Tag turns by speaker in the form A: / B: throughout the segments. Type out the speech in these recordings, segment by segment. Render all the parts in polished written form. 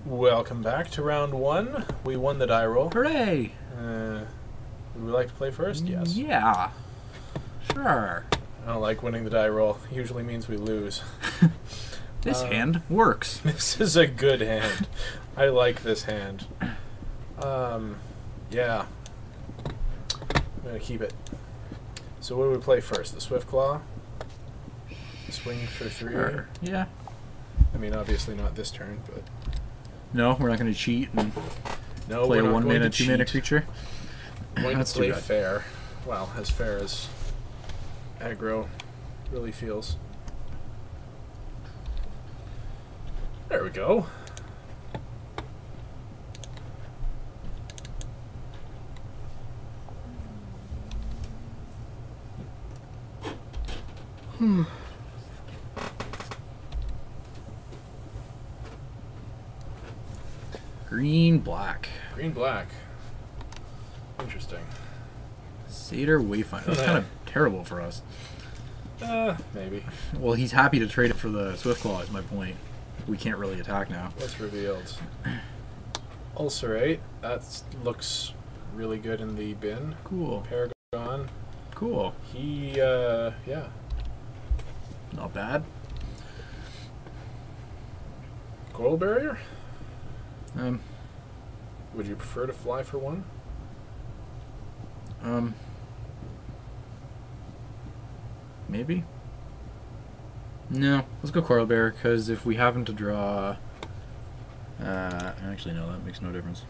A: Welcome back to round one. We won the die roll.
B: Hooray!
A: Would we like to play first? Yes.
B: Yeah. Sure.
A: I don't like winning the die roll. Usually means we lose.
B: This hand works.
A: This is a good hand. I like this hand. Yeah. I'm going to keep it. So what do we play first? The Swift Claw? Swing for 3?
B: Sure. Yeah.
A: I mean, obviously not this turn, but...
B: No, we're not going to cheat and
A: no,
B: play
A: we're
B: a
A: not
B: 1-mana,
A: going to
B: 2-mana
A: cheat.
B: creature.
A: We're going
B: That's
A: to play
B: too bad.
A: fair. Well, as fair as aggro really feels. There we go.
B: Green, black.
A: Green, black. Interesting.
B: Satyr, Wayfinder. That's kind of terrible for us.
A: Maybe.
B: Well, he's happy to trade it for the Swiftclaw, is my point. We can't really attack now.
A: What's revealed? Ulcerate. That looks really good in the bin.
B: Cool.
A: Paragon.
B: Cool.
A: Yeah.
B: Not bad.
A: Coral Barrier?
B: Um,
A: Would you prefer to fly for 1?
B: Maybe? No, let's go Coral Bear, because if we happen to draw... actually, no, that makes no difference.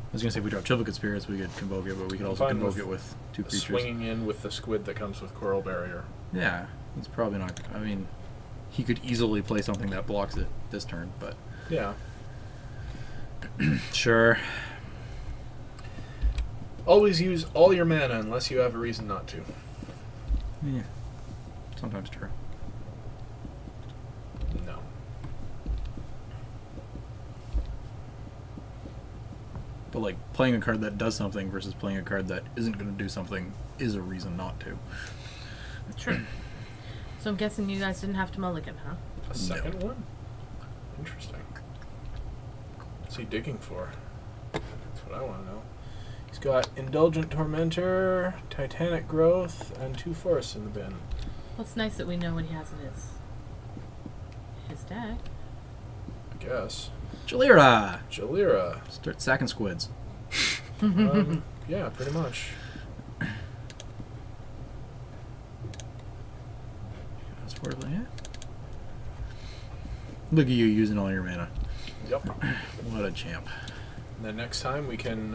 B: I was going to say if we draw Triplicate Spirits, we could convoke it, but we could also
A: Fine
B: convoke
A: with
B: it with 2 creatures.
A: Swinging in with the squid that comes with Coral Barrier.
B: Yeah, he's probably not... I mean, he could easily play something that blocks it this turn, but...
A: Yeah.
B: Sure.
A: Always use all your mana unless you have a reason not to.
B: Yeah. Sometimes true.
A: No.
B: But, like, playing a card that does something versus playing a card that isn't going to do something is a reason not to.
C: True. So I'm guessing you guys didn't have to mulligan, huh?
A: A second one? Interesting. What's he digging for? That's what I want to know. He's got Indulgent Tormentor, Titanic Growth, and 2 forests in the bin.
C: Well, it's nice that we know what he has in his deck.
A: I guess.
B: Jalira!
A: Jalira.
B: Start sacking squids.
A: Yeah, pretty much.
B: That's for yeah. Look at you using all your mana.
A: Yep.
B: What a champ.
A: And then next time we can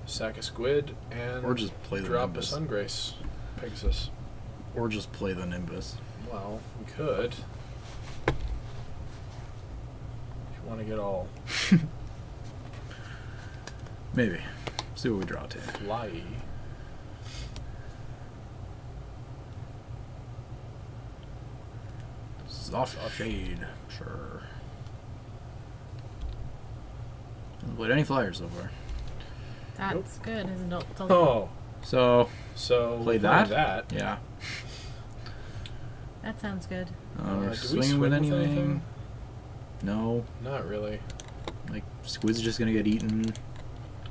A: sack a squid and
B: Or just play the
A: drop
B: Nimbus.
A: a Sungrace Pegasus.
B: Or just play the Nimbus.
A: Well, we could. If you want to get all
B: Maybe. See what we draw to.
A: flyy.
B: Soft Shade. Sure. Haven't played any flyers so far.
C: That's good, isn't it?
A: Oh,
B: So,
A: so
B: play
A: we
B: that? Yeah.
C: That sounds good.
A: Do
B: We're
A: we
B: swinging
A: swing
B: with
A: with
B: anything?
A: anything?
B: No.
A: Not really.
B: Like, Squid's just gonna get eaten.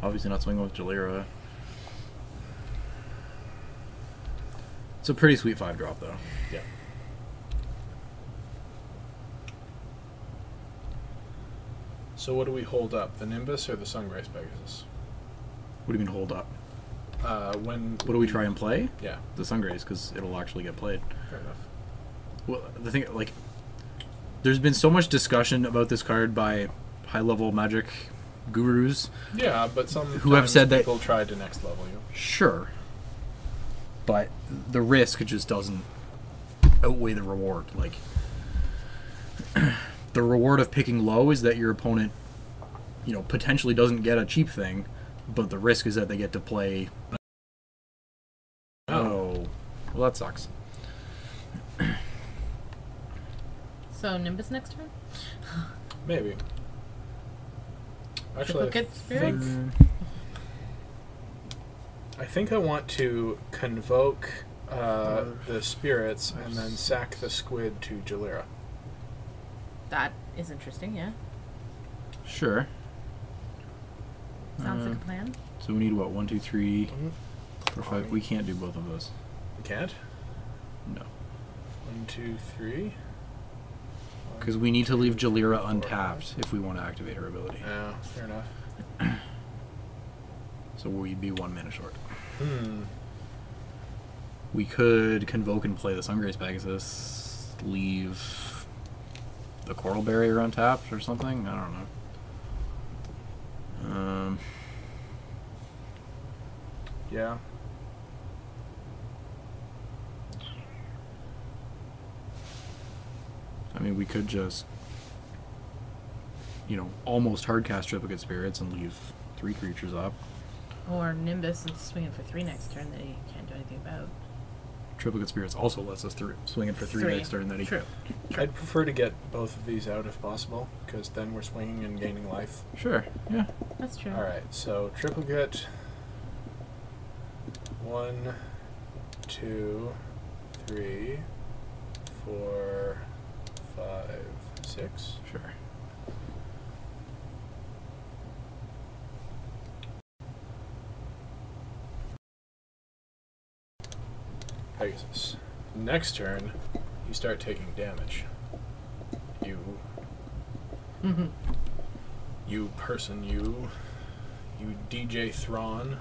B: Obviously not swinging with Jalira. It's a pretty sweet 5-drop, though.
A: Yeah. So what do we hold up? The Nimbus or the Sungrace Pegasus?
B: What do you mean hold up?
A: When
B: What do we try and play?
A: Yeah,
B: The Sungrace, because it'll actually get played.
A: fair enough.
B: Well, the thing, like, there's been so much discussion about this card by high-level Magic gurus.
A: Yeah, but
B: Who have said that-
A: people tried to next level you.
B: Sure. But the risk just doesn't outweigh the reward. Like, the reward of picking low is that your opponent, you know, potentially doesn't get a cheap thing, but the risk is that they get to play. Oh, well, that sucks.
C: So Nimbus next turn?
A: Maybe. Actually,
C: Triplicate Spirits?
A: I think I want to convoke the spirits and then sack the squid to Jalira.
C: That is interesting, yeah.
B: Sure.
C: Sounds like a plan.
B: So we need what? 1, 2, 3,
A: Mhm.
B: 4, 5. We can't do both of those.
A: You can't?
B: No.
A: 1, 2, 3.
B: Because we need to leave Jalira untapped if we want to activate her ability.
A: Yeah, fair enough.
B: So we'd be 1 mana short.
A: Hmm.
B: We could convoke and play the Sungrace Pegasus, leave the Coral Barrier untapped or something. I don't know.
A: Yeah.
B: I mean, we could just, almost hardcast Triplicate Spirits and leave 3 creatures up.
C: Or Nimbus and swing it for 3 next turn that he can't do anything about.
B: Triplicate Spirits also lets us swing it for 3 next turn that he...
C: True.
A: I'd prefer to get both of these out if possible, because then we're swinging and gaining life.
B: Sure, yeah.
C: That's true.
A: Alright, so triplicate. 1, 2, 3, 4, 5, 6.
B: Sure.
A: Pegasus. Next turn, you start taking damage.
C: Mm-hmm.
A: You person, you DJ Thrawn.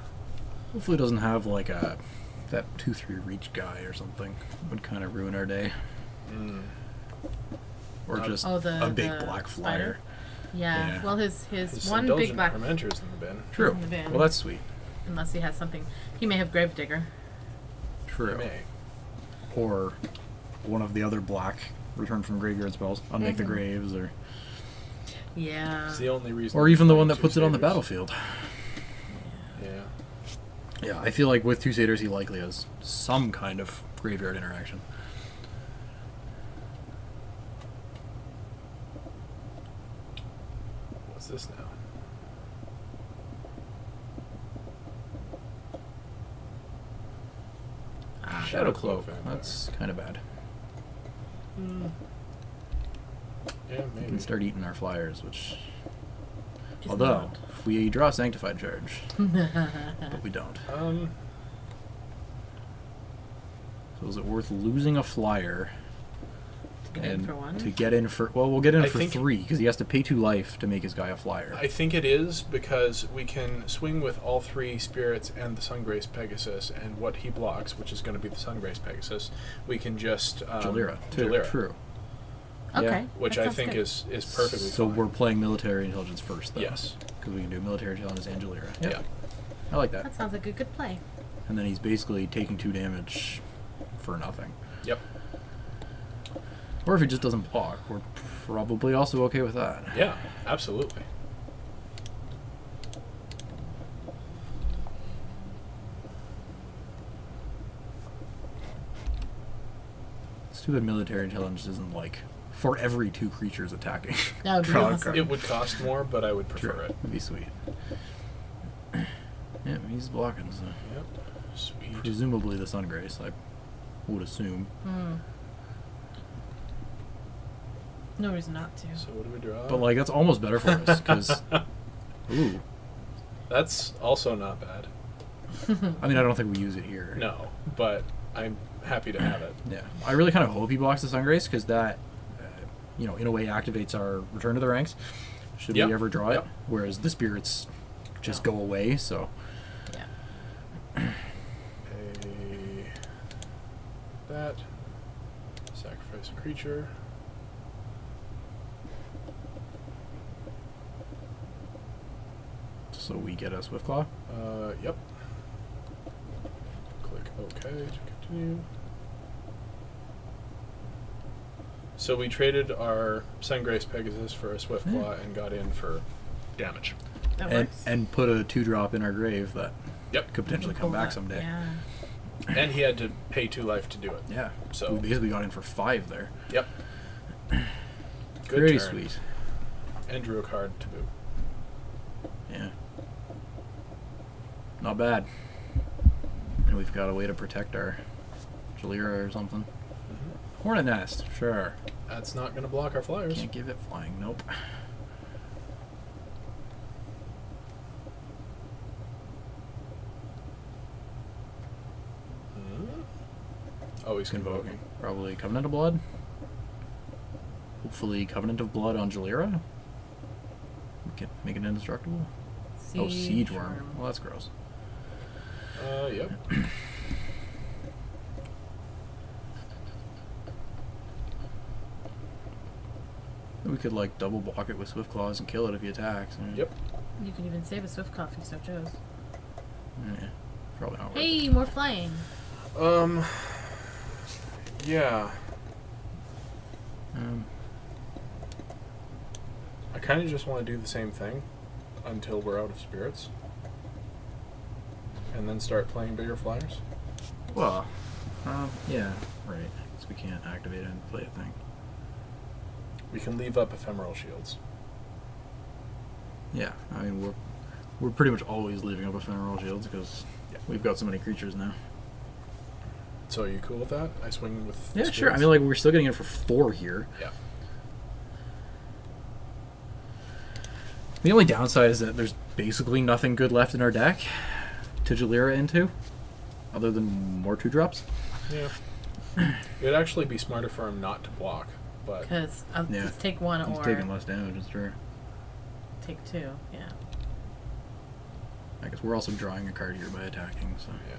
B: Hopefully it doesn't have like that 2/3 reach guy or something. Would kind of ruin our day.
A: Mm.
B: Or just
C: the
B: a big
C: the
B: black
C: spider?
B: flyer.
C: Yeah. Well, his one
A: Indulgent
C: big black.
A: Tormentor's in the bin.
B: True.
C: In the bin.
B: Well, that's sweet.
C: Unless he has something, he may have Gravedigger.
B: True.
A: May.
B: Or one of the other black return from graveyard spells, Unmake the Graves, or
C: Yeah.
A: It's the only reason.
B: or even the one
A: playing
B: that puts it on the
A: Sabers.
B: battlefield.
A: Yeah.
B: Yeah, I feel like with 2 Satyrs he likely has some kind of graveyard interaction.
A: What's this now?
B: Shadow Cloak.
A: Vampire.
B: That's kind of bad.
A: Yeah,
B: We
A: maybe.
B: can start eating our flyers, which...
C: It's
B: Although,
C: not.
B: if we draw Sanctified Charge, but we don't. So is it worth losing a flyer
C: To get in for one.
B: to get in for... Well, we'll get in
A: I
B: for
A: think-
B: 3, because he has to pay 2 life to make his guy a flyer.
A: I think it is because we can swing with all 3 spirits and the Sungrace Pegasus, and what he blocks, which is going to be the Sungrace Pegasus, we can just
B: Jalira, too.
A: Jalira,
B: True.
C: Okay.
B: Yeah.
A: which
C: that
A: I
C: sounds
A: think
C: good.
A: is perfectly
B: So
A: fine.
B: we're playing Military Intelligence first, though.
A: Yes.
B: Because we can do Military Intelligence and Jalira.
A: Yeah.
B: I like that.
C: That sounds like a good play.
B: And then he's basically taking 2 damage for nothing.
A: Yep.
B: Or if he just doesn't block, we're probably also okay with that.
A: Yeah, absolutely.
B: Stupid Military Intelligence isn't like for every 2 creatures attacking.
C: That would be
B: Draw a
C: awesome.
B: card.
A: It would cost more, but I would prefer
B: True.
A: it.
B: It'd be sweet. Yeah, he's blocking, so
A: Yep. Sweet.
B: presumably the Sungrace, I would assume.
C: No reason not to.
A: So what do we draw?
B: But like that's almost better for us because ooh.
A: That's also not bad.
B: I mean, I don't think we use it here.
A: No, but I'm happy to have it.
B: Yeah, I really kind of hope he blocks the Sungrace because that, in a way, activates our Return to the Ranks. Should
A: Yep.
B: we ever draw it?
A: Yep.
B: Whereas the spirits just go away. So
C: Yeah.
A: Pay that. Sacrifice a creature.
B: we get a Swiftclaw.
A: Yep. Click OK to continue. So we traded our Sungrace Pegasus for a Swiftclaw and got in for damage.
C: That
B: And,
C: works.
B: and put a 2-drop in our grave that
A: Yep.
B: could potentially come
C: Pull
B: back
C: that-
B: someday.
C: Yeah.
A: And he had to pay 2 life to do it.
B: Yeah.
A: So-
B: we basically got in for 5 there.
A: Yep. Good
B: Very
A: turn.
B: sweet.
A: And drew a card to boot.
B: Yeah. Not bad. And we've got a way to protect our Jalira or something.
A: Mm-hmm.
B: Hornet Nest, sure.
A: That's not going to block our flyers.
B: Can't give it flying, nope.
A: Oh, he's convoking.
B: Probably Covenant of Blood. Hopefully Covenant of Blood on Jalira. We can make it indestructible. Oh, Siege Worm. Well, that's gross.
A: Yep.
B: We could, like, double block it with Swift Claws and kill it if he attacks.
A: Yep.
C: You can even save a Swift Claw if you so chose.
B: Yeah, probably not worth
C: Hey, more flying.
A: Yeah.
B: it.
A: I kind of just want to do the same thing until we're out of spirits. And then start playing bigger flyers.
B: Well, yeah, right. Because we can't activate it and play a thing.
A: We can leave up ephemeral shields.
B: Yeah, I mean, we're pretty much always leaving up ephemeral shields because we've got so many creatures now.
A: So are you cool with that? I swing with
B: Yeah,
A: spirits?
B: sure. I mean, like, we're still getting it for 4 here.
A: Yeah.
B: The only downside is that there's basically nothing good left in our deck to Jalira into, other than more 2-drops.
A: Yeah. It'd actually be smarter for him not to block, but...
C: Because I'll
B: Yeah.
C: just take one
B: He's
C: or
B: taking less damage, it's true.
C: take 2. Yeah.
B: I guess we're also drawing a card here by attacking, so...
A: Yeah.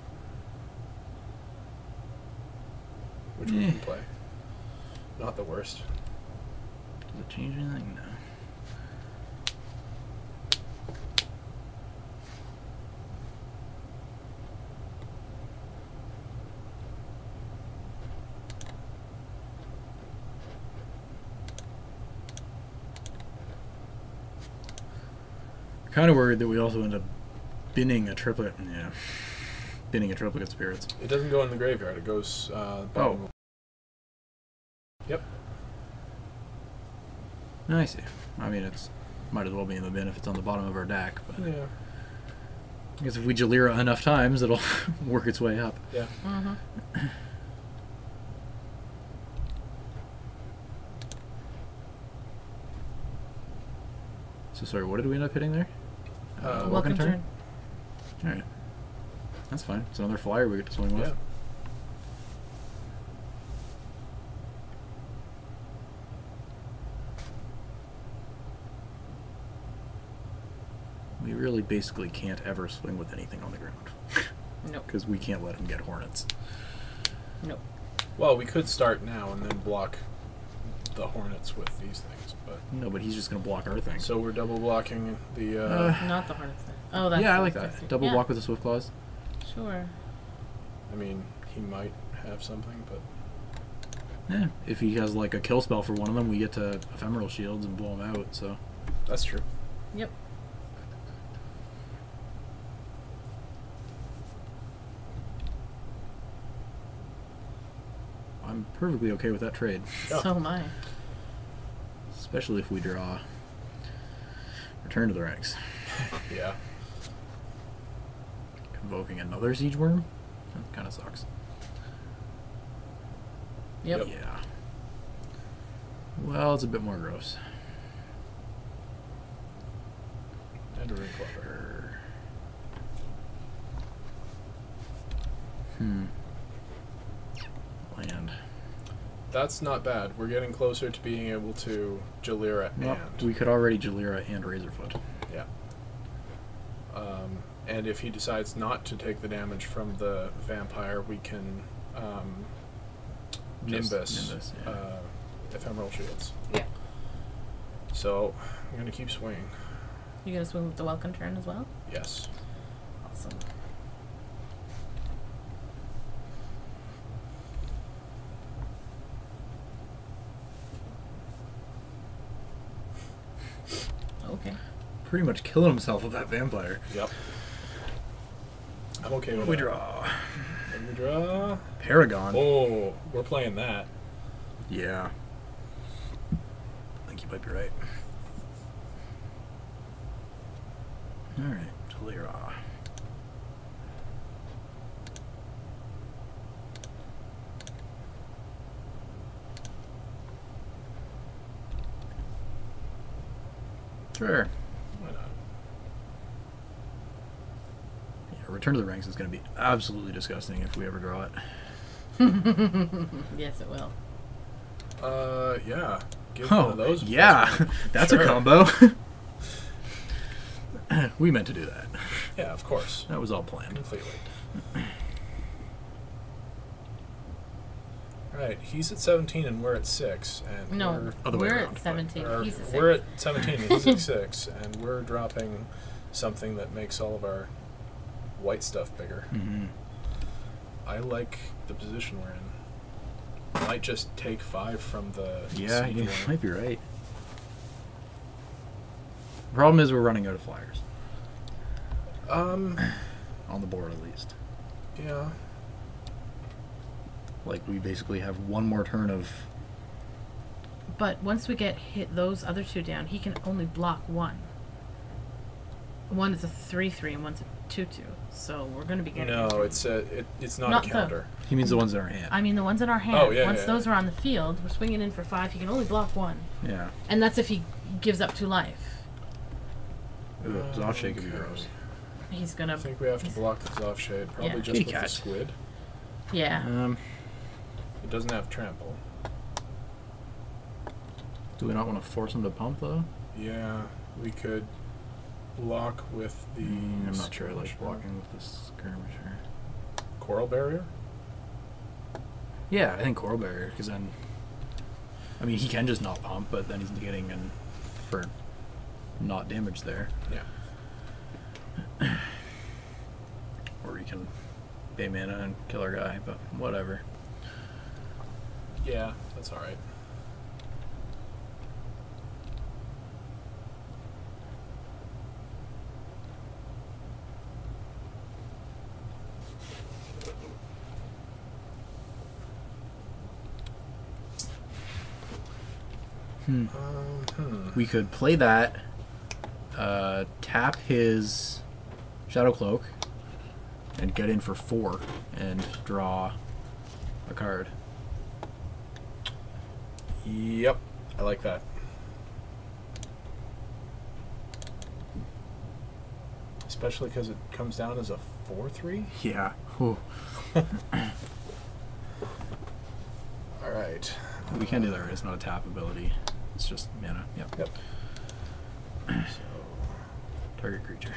A: Which we can play. Not the worst.
B: Does it change anything? No. Kind of worried that we also end up binning a triplet. Yeah, binning a triplicate spirits.
A: It doesn't go in the graveyard. It goes... bottom. Yep.
B: I see. I mean, it's might as well be in the bin if it's on the bottom of our deck. But
A: Yeah.
B: I guess if we Jalira enough times, it'll work its way up.
A: Yeah.
C: Mm-hmm.
B: So sorry, what did we end up hitting there?
C: Welcome turn.
B: Alright. That's fine. It's another flyer we get to swing with.
A: Yeah.
B: We really basically can't ever swing with anything on the ground.
C: Nope.
B: Because we can't let him get hornets.
C: Nope.
A: Well, we could start now and then block the hornets with these things, but...
B: No, but he's just going to block our thing.
A: So we're double blocking the...
C: Not the Hornets then. Oh, that's...
B: yeah, I like
C: that's
B: that.
C: it.
B: Double
C: Yeah.
B: block with the Swift Claws.
C: Sure.
A: I mean, he might have something, but...
B: Yeah, if he has like a kill spell for one of them, we get to ephemeral shields and blow him out, so...
A: That's true.
C: Yep.
B: I'm perfectly okay with that trade.
A: Yeah.
C: So am I.
B: Especially if we draw Return to the Ranks.
A: Yeah.
B: Convoking another Siege Worm? That kind of sucks.
C: Yep.
B: Yeah. Well, it's a bit more gross.
A: And a ring clubber.
B: Land.
A: That's not bad. We're getting closer to being able to Jalira
B: Well,
A: and...
B: we could already Jalira and Razorfoot.
A: Yeah. And if he decides not to take the damage from the vampire, we can Nimbus,
B: yeah.
A: ephemeral shields.
C: Yeah.
A: So I'm gonna keep swinging.
C: You gonna swing with the welcome turn as well?
A: Yes.
C: Awesome. Okay.
B: Pretty much killing himself with that vampire.
A: Yep. I'm okay with
B: We
A: that.
B: draw.
A: And we draw.
B: Paragon.
A: Oh, we're playing that.
B: Yeah. I think you might be right. Alright, Jalira. Sure.
A: Why not?
B: Yeah, Return to the Ranks is going to be absolutely disgusting if we ever draw it.
C: Yes, it will.
A: Yeah. Give one of those.
B: yeah. That's
A: Sure.
B: a combo. We meant to do that.
A: Yeah, of course.
B: That was all planned.
A: Completely. Right, he's at 17 and we're at 6, and
C: No,
B: Other way
C: we're
B: around,
C: at 17.
A: or
C: He's at 6.
A: we're at 17 and he's at 6, and we're dropping something that makes all of our white stuff bigger.
B: Mm-hmm.
A: I like the position we're in. Might just take 5 from the
B: Yeah,
A: siege
B: you
A: line.
B: might be right. The problem is we're running out of flyers. On the board, at least.
A: Yeah.
B: Like, we basically have one more turn of...
C: But once we get hit those other 2 down, he can only block 1. One is a 3/3 and one's a 2/2. So we're going to be getting.
A: No, it's not
C: Not
A: a
C: the-
A: counter.
B: He means the ones in our hand.
C: I mean, the ones in our hand.
A: Oh, yeah,
C: Once
A: yeah,
C: those
A: yeah.
C: are on the field, we're swinging in for 5. He can only block 1,
B: Yeah.
C: and that's if he gives up 2 life.
B: Ooh, Zoff Shake would be
A: Okay.
B: gross.
C: He's
A: I
C: gonna.
A: think we have to block the Zoff Shade, probably
C: Yeah.
A: just
B: Kitty
A: with
B: cat.
A: the squid.
C: Yeah.
A: It doesn't have trample.
B: Do we not want to force him to pump, though?
A: Yeah, we could block with the.
B: I'm not sure I like
A: skirmisher.
B: blocking with this skirmisher.
A: Coral barrier.
B: Yeah, I think Coral Barrier, because then... I mean, he can just not pump, but then he's getting in for not damage there.
A: Yeah.
B: Or he can pay mana and kill our guy, but whatever.
A: Yeah, that's all right.
B: We could play that, tap his Shadow Cloak, and get in for 4 and draw a card.
A: Yep, I like that. Especially because it comes down as a 4/3.
B: Yeah. Whew.
A: All right.
B: We can do that, right? It's not a tap ability. It's just mana. Yep.
A: Yep. So
B: Target creature.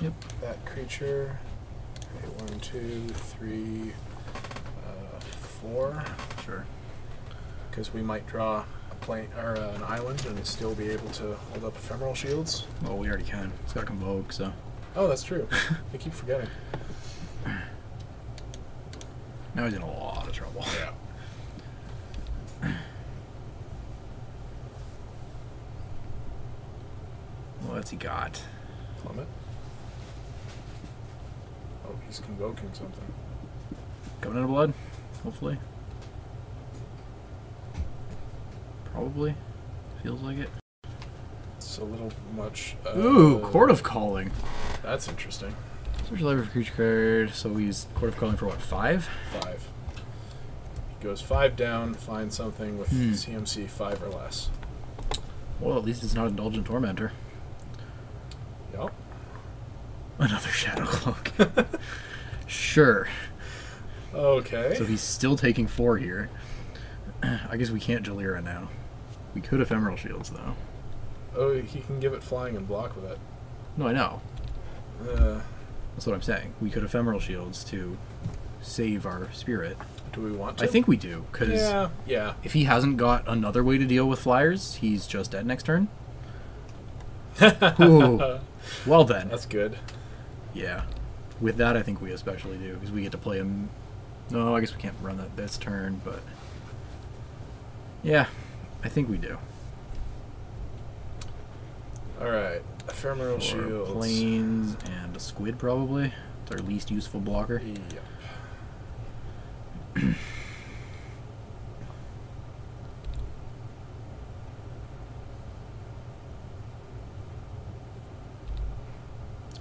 B: Yep.
A: that creature. Okay, 1, 2, 3, 4.
B: Sure.
A: Because we might draw a plane or an island and still be able to hold up ephemeral shields.
B: Well, we already can. It's got Convoke, so.
A: Oh, that's true. I keep forgetting.
B: Now he's in a lot of trouble.
A: Yeah.
B: What's he got?
A: Plummet. Oh, he's convoking something.
B: Covenant of Blood? Hopefully. Probably. Feels like it.
A: It's a little much.
B: Ooh, Court of Calling.
A: That's interesting.
B: Search library for creature card. So we use Court of Calling for what, 5?
A: 5. He goes 5 down, find something with CMC 5 or less.
B: Well, at least it's not Indulgent Tormentor.
A: Yup.
B: Another Shadow Cloak. Sure.
A: Okay.
B: So he's still taking 4 here. I guess we can't Jalira now. We could Ephemeral Shields, though.
A: Oh, he can give it flying and block with it.
B: No, I know.
A: Uh,
B: That's what I'm saying. We could Ephemeral Shields to save our spirit.
A: do we want to?
B: I think we do, because
A: Yeah.
B: if he hasn't got another way to deal with flyers, he's just dead next turn. Ooh. Well then.
A: That's good.
B: Yeah. With that, I think we especially do, because we get to play him... No, I guess we can't run that this turn, but... Yeah, I think we do.
A: Alright. Ephemeral
B: Or
A: shields.
B: planes and a squid, probably. It's our least useful blocker.
A: Yep.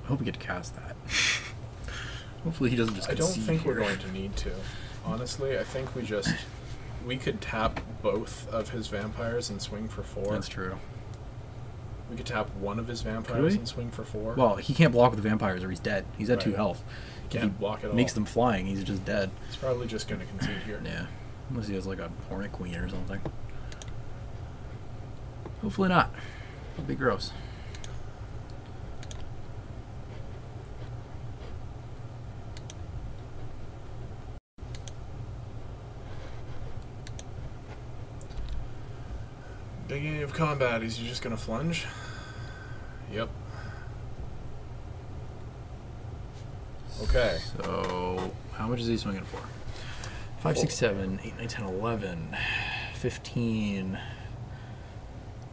B: I hope we get to cast that. Hopefully he doesn't just
A: I don't
B: concede
A: think we're
B: here.
A: going to need to. Honestly, I think we could tap both of his vampires and swing for 4.
B: That's true.
A: We could tap one of his vampires
B: we?
A: and swing for 4.
B: Well, he can't block with the vampires or he's dead. He's at 2 health.
A: He can't block at all.
B: Makes them flying, he's just dead.
A: He's probably just going to concede here.
B: Yeah. Unless he has like a Hornet Queen or something. Hopefully not. That'd be gross.
A: Beginning of combat, is he just going to flunge? Yep. Okay.
B: So, how much is he swinging for? 5, 6, 7, 8, 9, 10, 11, 15.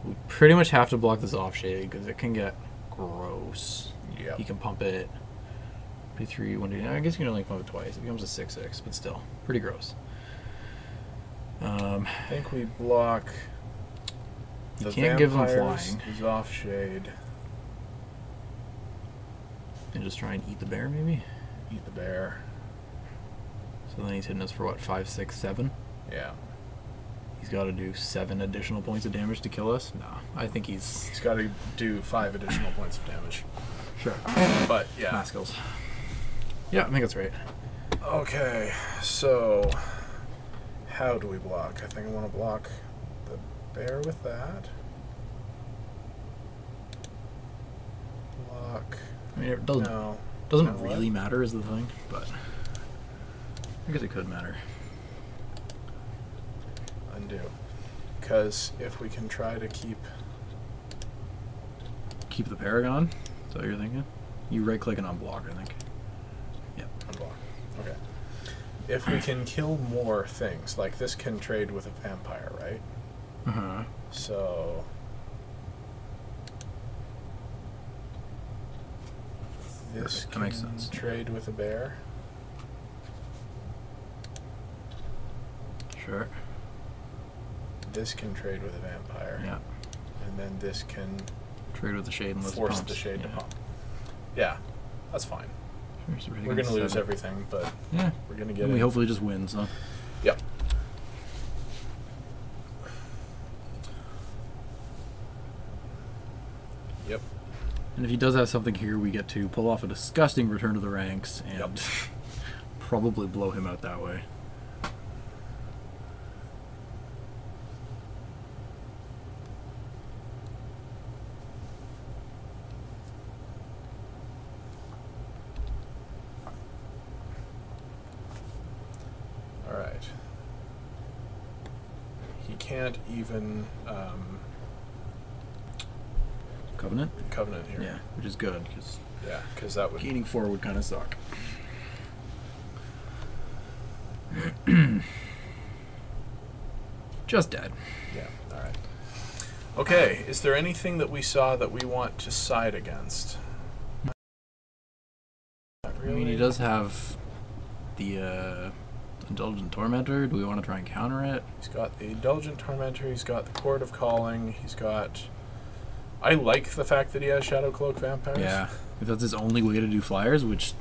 B: We pretty much have to block this offshade because it can get gross.
A: Yep.
B: He can pump it. P3, 1, 2. I guess you can only pump it twice. It becomes a 6, 6, but still, pretty gross.
A: I think we block.
B: You can't give him flying.
A: He's offshade.
B: And just try and eat the bear, maybe?
A: Eat the bear.
B: So then he's hitting us for what, 5, 6, 7?
A: Yeah.
B: He's got to do 7 additional points of damage to kill us? No, I think he's
A: got to do 5 additional points of damage.
B: Sure.
A: But, yeah.
B: Math skills. Yeah, I think that's right.
A: Okay, so how do we block? I think I want to block the bear with that. Block.
B: I mean, it doesn't,
A: No.
B: doesn't
A: No,
B: really matter is the thing, but I guess it could matter.
A: Undo. Because if we can try to keep
B: the Paragon? Is that what you're thinking? You right-click and unblock, I think. Yep.
A: Unblock. Okay. If we can kill more things, like this can trade with a vampire, right?
B: Uh-huh.
A: So this
B: That
A: can
B: makes sense.
A: trade with a bear.
B: Sure.
A: This can trade with a vampire.
B: Yeah.
A: And then this can
B: Trade with the shade unless it
A: force
B: pumps.
A: the shade to
B: Yeah.
A: pump. Yeah, that's fine.
B: Sure, so
A: We're going to lose
B: 7.
A: everything, but
B: Yeah.
A: we're going to get
B: And
A: it.
B: we hopefully just win, so.
A: Yep. Yep.
B: And if he does have something here, we get to pull off a disgusting return to the ranks and
A: Yep.
B: probably blow him out that way.
A: All right. He can't even
B: Covenant?
A: covenant here.
B: Yeah, which is good, because
A: Yeah, because that would.
B: gaining 4 would kind of suck. Just dead.
A: Yeah. All right. Okay. Is there anything that we saw that we want to side against? Not
B: I mean, he
A: really.
B: does have the Indulgent Tormentor. Do we want to try and counter it?
A: He's got the Indulgent Tormentor. He's got the Court of Calling. He's got. I like the fact that he has Shadow Cloak Vampires.
B: Yeah. If that's his only way to do flyers, which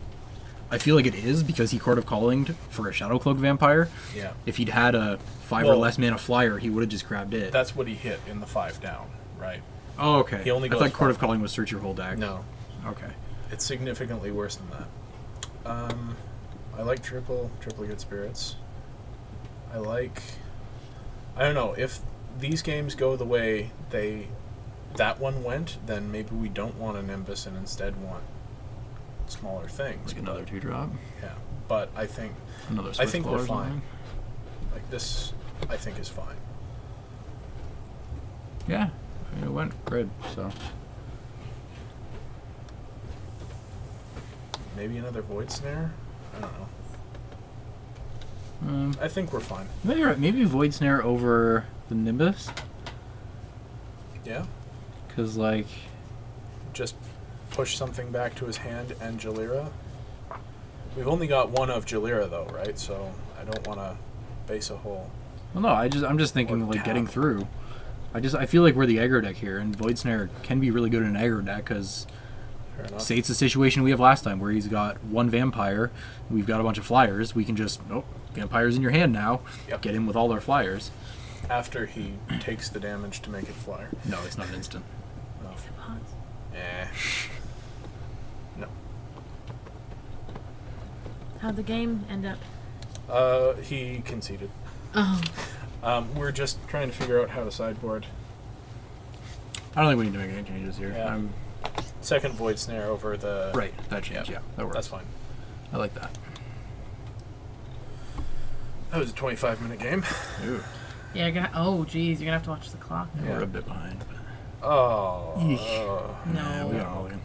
B: I feel like it is because he Court of Callinged for a Shadow Cloak Vampire.
A: Yeah.
B: If he'd had a 5 or
A: Well,
B: less mana flyer, he would have just grabbed it.
A: That's what he hit in the 5 down, right?
B: Oh, okay.
A: He only
B: I
A: goes
B: thought Court of
A: 5.
B: Calling was search your whole deck.
A: No.
B: Okay.
A: It's significantly worse than that. I like triple good spirits. I don't know, if these games go the way that one went, then maybe we don't want a Nimbus and instead want smaller things.
B: Like another 2-drop?
A: Yeah, but I think
B: Another
A: I think
B: Swiftclaw
A: we're
B: or
A: fine.
B: something?
A: Like this, I think is fine.
B: Yeah. It went good, so.
A: Maybe another Void Snare? I don't know.
B: Um,
A: I think we're fine.
B: maybe you're right. Maybe Void Snare over the Nimbus?
A: Yeah?
B: Because, like,
A: Just push something back to his hand and Jalira. We've only got one of Jalira though, right? So I don't want to base a whole.
B: well, no, I'm just thinking
A: Or
B: of, like, getting
A: tap.
B: through. I feel like we're the aggro deck here, and Void Snare can be really good in an aggro deck, because
A: Fair enough.
B: say it's the situation we have last time, where he's got 1 vampire, we've got a bunch of flyers, we can just, nope, vampire's in your hand now,
A: Yep.
B: get in with all our flyers.
A: After he takes the damage to make it flyer.
B: No, it's not instant.
C: Is it pause?
A: Eh. No.
C: How'd the game end up?
A: He conceded.
C: Oh.
A: We're just trying to figure out how to sideboard.
B: I don't think we need to make any changes here.
A: Yeah. Second void snare over the...
B: Right, that change, yeah. That works.
A: That's fine.
B: I like that.
A: That was a 25-minute game.
B: Ooh.
C: Yeah, you're gonna. Oh, geez, you're gonna have to watch the clock.
B: Yeah,
A: Yeah.
B: we're a bit behind. But
A: Oh.
B: yeah, we
C: No.
B: got all in.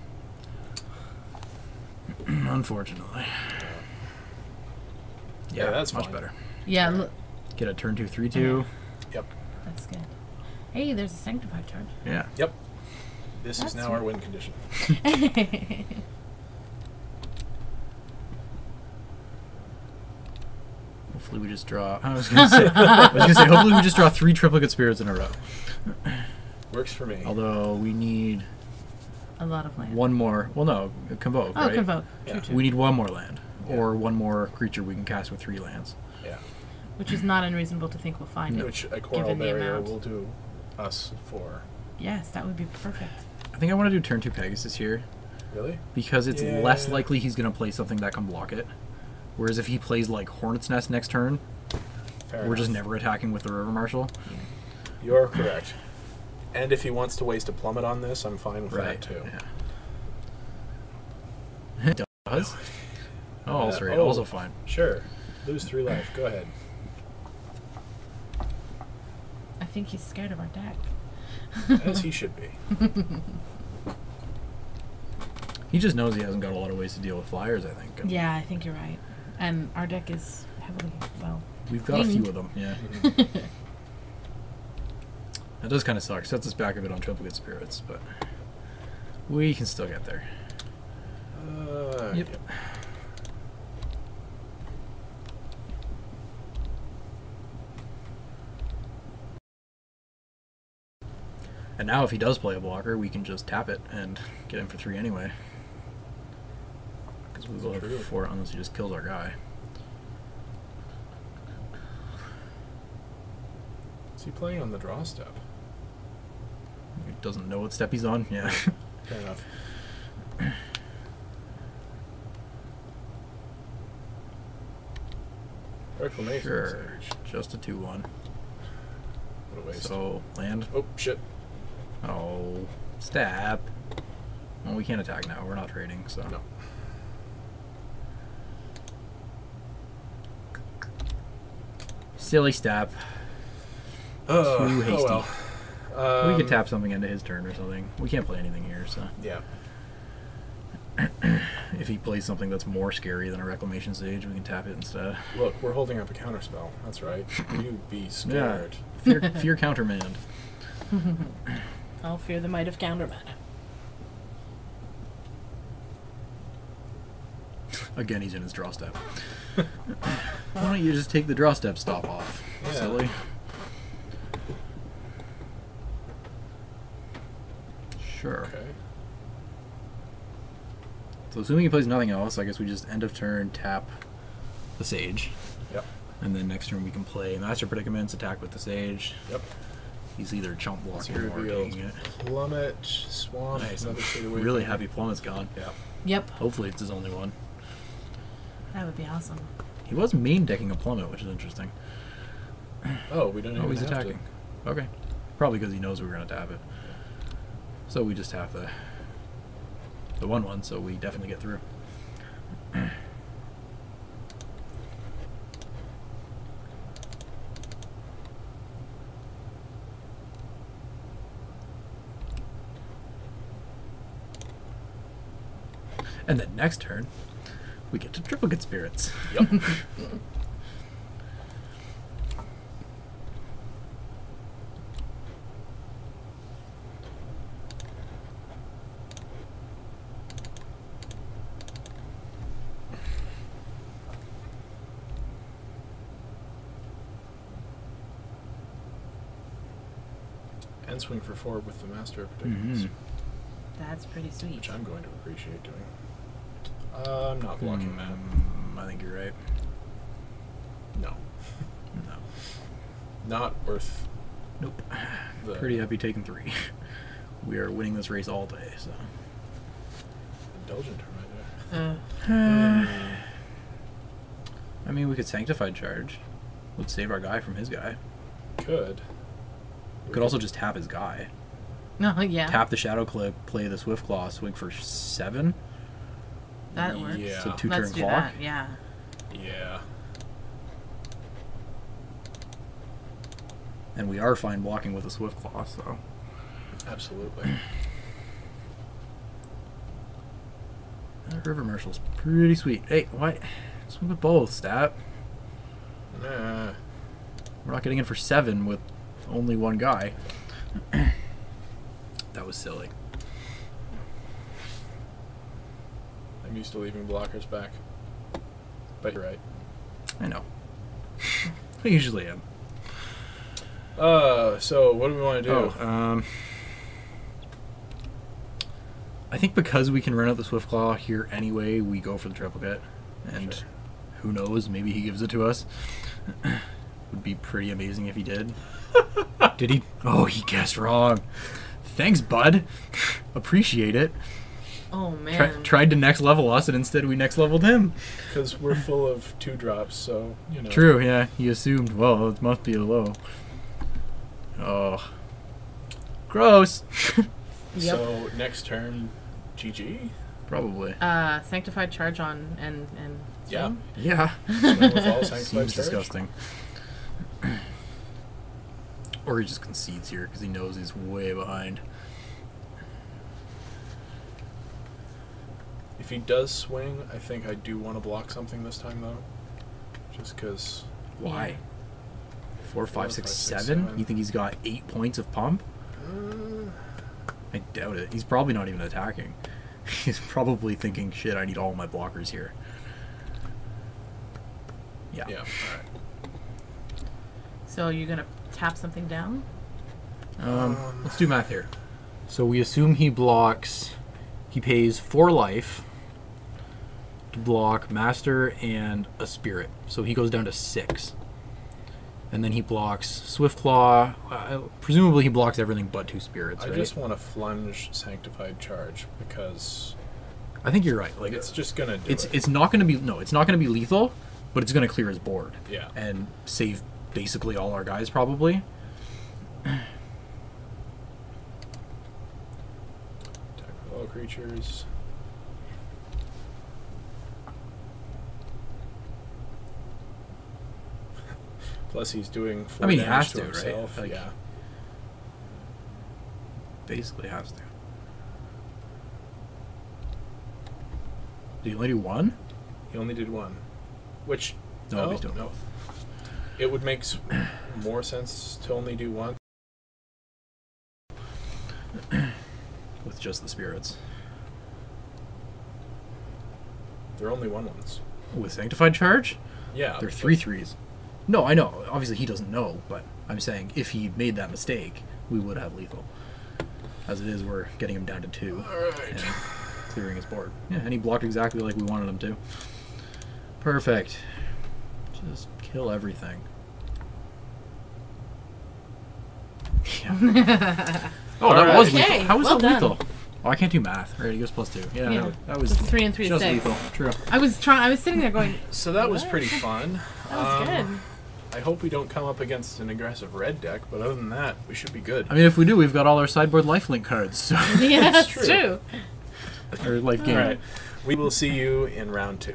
B: Unfortunately.
A: Yeah, that's
B: much
A: fine.
B: better.
C: Yeah, look.
B: Get a turn 2, 3-2.
A: Yep.
C: That's good. Hey, there's a sanctified charge.
B: Yeah.
A: Yep. This
C: That's
A: is now our win condition.
B: Hopefully we just draw. I was gonna say. Hopefully we just draw 3 triplicate spirits in a row.
A: Works for me.
B: Although we need
C: A lot of land.
B: one more. Well, no, convoke.
C: Oh,
B: right?
C: convoke.
A: Yeah.
C: True, true.
B: We need one more land,
A: Yeah.
B: or one more creature we can cast with 3 lands.
A: Yeah.
C: Which is not unreasonable to think we'll find it.
A: Which a coral
C: Given the
A: barrier
C: amount.
A: will do us for.
C: Yes, that would be perfect.
B: I think I want to do turn 2 Pegasus here
A: Really?
B: because it's
A: Yeah.
B: less likely he's going to play something that can block it. Whereas if he plays like Hornet's Nest next turn,
A: Fair
B: we're just
A: enough.
B: never attacking with the River Marshal.
A: You're correct. And if he wants to waste a plummet on this, I'm fine with that too.
B: Yeah. It does. Oh, also,
A: oh.
B: also fine.
A: Sure. Lose 3 life. Go ahead.
C: I think he's scared of our deck.
A: As he should be.
B: He just knows he hasn't got a lot of ways to deal with flyers, I think. And
C: Yeah, I think you're right. And our deck is heavily, well,
B: we've got a few
C: winged.
B: of them, yeah. That does kind of suck. Sets us back a bit on triplicate spirits, but we can still get there.
A: Yep.
B: And now if he does play a blocker, we can just tap it and get him for 3 anyway. Because we will
A: True.
B: have 4 unless he just kills our guy.
A: Is he playing on the draw step?
B: He doesn't know what step he's on. Yeah.
A: Fair enough. Reclamation
B: Sure.
A: Sage.
B: Just a 2-1.
A: What a waste.
B: So, land.
A: Oh, shit.
B: Oh, stab. Well, we can't attack now. We're not trading, so.
A: No.
B: Silly stab. Too hasty.
A: Oh well.
B: We could tap something into his turn or something. We can't play anything here, so.
A: Yeah.
B: If he plays something that's more scary than a Reclamation Sage, we can tap it instead.
A: Look, we're holding up a counterspell. That's right. You be scared.
B: Fear countermand.
C: I'll fear the might of counterman.
B: Again, he's in his draw step. Why don't you just take the draw step stop off?
A: Yeah.
B: Silly. Sure.
A: Okay.
B: So assuming he plays nothing else, I guess we just end of turn tap the Sage.
A: Yep.
B: And then next turn we can play Master Predicaments, attack with the Sage.
A: Yep.
B: He's either chump blocking or
A: Revealed.
B: taking it.
A: Plummet, swamp,
B: Nice.
A: another shade away
B: Really
A: from
B: happy Plummet's gone.
A: Yeah.
C: Yep,
B: Hopefully it's his only one.
C: that would be awesome.
B: He was main decking a Plummet, which is interesting.
A: Oh, we don't even
B: Oh, he's
A: have
B: attacking. Okay. Probably because he knows we're going to tap it. So we just have the 1/1, so we definitely get through. And then next turn, we get to triplicate spirits.
A: to. Yep. And swing for 4 with the Master of Predicaments,
C: That's pretty sweet.
A: which I'm going to appreciate doing. I'm not blocking that.
B: I think you're right.
A: No.
B: No.
A: Not worth
B: Nope.
A: the...
B: Pretty happy taking 3. we are winning this race all day. So.
A: Indulgent Tormentor.
B: I mean, we could Sanctified Charge. Would save our guy from his guy.
A: Could.
B: We could also just tap his guy.
C: Oh, yeah.
B: Tap the Shadow Clip, play the Swift Claw, swing for 7.
C: That works.
A: Yeah.
B: So 2
C: Let's
B: turn
C: do
B: clock.
C: that, yeah.
A: Yeah.
B: And we are fine blocking with a Swift Claw, so.
A: Absolutely.
B: River Marshal's pretty sweet. Hey, why? Swing with both, Stat.
A: Nah.
B: We're not getting in for 7 with only one guy. That was silly.
A: I'm used to leaving blockers back. But you're right.
B: I know. I usually am.
A: So what do we want to do?
B: I think because we can run out the Swift Claw here anyway, we go for the triplicate. And
A: Sure.
B: who knows, maybe he gives it to us. Would be pretty amazing if he did. Did he? Oh, he guessed wrong. Thanks, bud. Appreciate it.
C: Oh, man.
B: Tried to next level us, and instead we next leveled him.
A: Because we're full of 2-drops, so, you know.
B: True, yeah. He assumed, well, it must be a low. Oh. Gross.
C: Yep.
A: So, next turn, GG?
B: Probably.
C: Sanctified Charge on and
A: Yeah.
C: swing?
B: Yeah.
A: Swing with all Sanctified
B: Seems
A: Charge?
B: disgusting. Or he just concedes here because he knows he's way behind.
A: If he does swing, I think I do want to block something this time, though. Just because...
B: Why? 4, 5, 6,
A: 6,
B: 7?
A: 7.
B: You think he's got 8 points of pump? I doubt it. He's probably not even attacking. He's probably thinking, shit, I need all my blockers here. Yeah.
A: Yeah, alright.
C: So you're going to tap something down?
B: Let's do math here. So we assume he blocks... He pays 4 life to block Master and a Spirit. So he goes down to 6. And then he blocks Swift Claw. Presumably he blocks everything but 2 Spirits, right?
A: I just want to flunge Sanctified Charge, because...
B: I think you're right. Like
A: it's just going to do it.
B: It's not going to be... No, it's not going to be lethal, but it's going to clear his board.
A: Yeah.
B: And save basically all our guys, probably.
A: Attack with all creatures. Plus he's doing 4
B: I mean, he
A: damage
B: has
A: to
B: to, right?
A: himself.
B: Like-
A: Yeah.
B: Basically has to. Did he only do 1?
A: He only did 1. Which...
B: No, he's doing
A: no.
B: both.
A: It would make more sense to only do 1.
B: With just the Spirits.
A: They're only 1/1s.
B: With Sanctified Charge?
A: Yeah.
B: They're 3/3s. No, I know. Obviously, he doesn't know, but I'm saying if he made that mistake, we would have lethal. As it is, we're getting him down to 2.
A: Alright.
B: And clearing his board. Yeah, and he blocked exactly like we wanted him to. Perfect. Just kill everything. Yeah. Oh, that was
C: Okay,
B: lethal. How was
C: well
B: that
C: done.
B: lethal? Oh, I can't do math. Right, he goes +2. Yeah,
C: Yeah.
B: that was
C: It's 3 and 3
B: just
C: 6.
B: lethal. True.
C: I was sitting there going,
A: So that was
C: What?
A: pretty fun.
C: that was good.
A: I hope we don't come up against an aggressive red deck, but other than that, we should be good.
B: I mean, if we do, we've got all our sideboard lifelink cards. So
C: Yeah, that's
A: true.
C: true.
B: or life game.
A: Alright. We will see you in round 2.